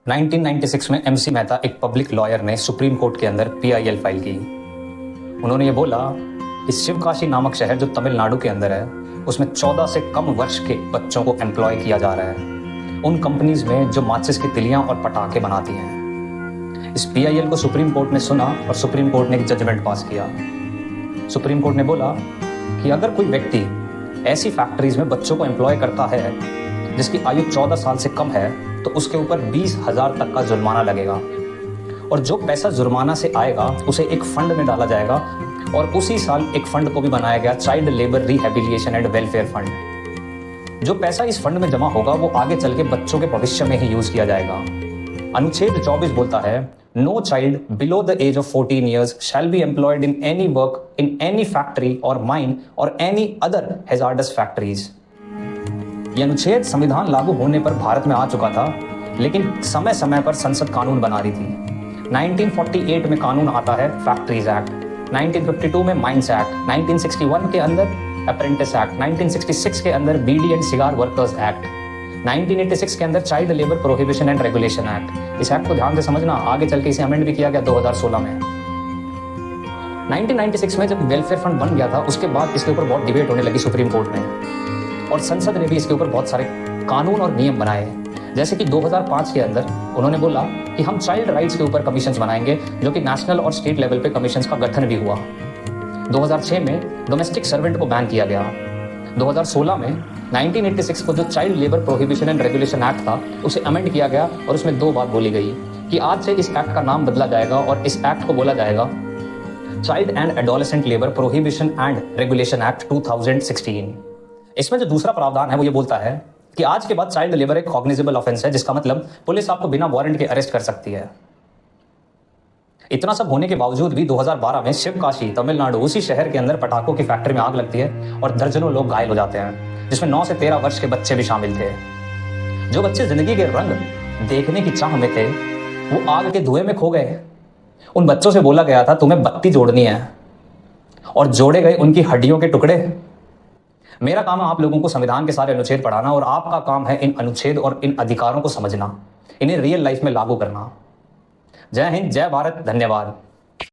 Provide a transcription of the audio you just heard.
1996 में एमसी मेहता एक public lawyer ने सुप्रीम कोर्ट के अंदर पीआईएल फाइल की। उन्होंने ये बोला कि शिवकाशी नामक शहर जो तमिलनाडु के अंदर है उसमें 14 से कम वर्ष के बच्चों को एम्प्लॉय किया जा रहा है उन कंपनीज में जो माचिस की तिलियां और पटाखे बनाती हैं। इस पीआईएल को सुप्रीम कोर्ट ने सुना और सुप्रीम कोर्ट ने एक जजमेंट पास किया। सुप्रीम कोर्ट ने बोला कि अगर कोई व्यक्ति ऐसी फैक्ट्रीज में बच्चों को एम्प्लॉय करता है जिसकी आयु 14 साल से कम है तो उसके ऊपर 20,000 तक का जुर्माना लगेगा और जो पैसा जुर्माना से आएगा उसे एक फंड में डाला जाएगा और उसी साल एक फंड को भी बनाया गया, child labour rehabilitation and welfare fund. जो पैसा इस फंड में जमा होगा वो आगे चल के बच्चों के भविष्य में ही यूज किया जाएगा। अनुच्छेद 24 बोलता है, no child below the age of 14 years shall be employed in any work in any factory or mine or any other hazardous factories। यह अनुच्छेद संविधान लागू होने पर भारत में आ चुका था, लेकिन समय समय पर संसद कानून बना रही थी। 1948 में कानून आता है फैक्ट्रीज एक्ट, 1952 में माइंस एक्ट, 1961 के अंदर अप्रेंटिस एक्ट, 1966 के अंदर beedi and cigar workers act, 1986 के अंदर child labour prohibition and regulation act. इस एक्ट को ध्यान से समझना, आगे चल के इसे अमेंड भी किया गया 2016 में। 1996 में जब वेलफेयर फंड बन गया था उसके बाद इसके ऊपर बहुत डिबेट होने लगी सुप्रीम कोर्ट में और संसद ने भी इसके ऊपर बहुत सारे कानून और नियम बनाए। जैसे कि 2005 के अंदर उन्होंने बोला कि हम चाइल्ड राइट्स के ऊपर कमीशंस बनाएंगे, जो कि नेशनल और स्टेट लेवल पे कमीशंस का गठन भी हुआ। 2006 में डोमेस्टिक सर्वेंट को बैन किया गया। 2016 में 1986 को जो child labour prohibition and regulation act था उसे अमेंड किया गया और उसमें दो बात बोली गई कि आज से इस एक्ट का नाम बदला जाएगा और इस एक्ट को बोला जाएगा child and adolescent labour prohibition and regulation act 2016। इसमें जो दूसरा प्रावधान है वो ये बोलता है कि आज के बाद चाइल्ड लेबर एक कॉग्निजेबल ऑफेंस है, जिसका मतलब पुलिस आपको बिना वारंट के अरेस्ट कर सकती है। इतना सब होने के बावजूद भी 2012 में शिवकाशी तमिलनाडु उसी शहर के अंदर पटाखों की फैक्ट्री में आग लगती है और दर्जनों लोग घायल हो जाते हैं, जिसमें 9 से 13 वर्ष के बच्चे भी शामिल थे। जो बच्चे जिंदगी के रंग देखने की चाह में थे वो आग के धुएं में खो गए। उन बच्चों से बोला गया था तुम्हें बत्ती जोड़नी है और जोड़े गए उनकी हड्डियों के टुकड़े। मेरा काम है आप लोगों को संविधान के सारे अनुच्छेद पढ़ाना और आपका काम है इन अनुच्छेद और इन अधिकारों को समझना, इन्हें रियल लाइफ में लागू करना। जय हिंद, जय भारत, धन्यवाद।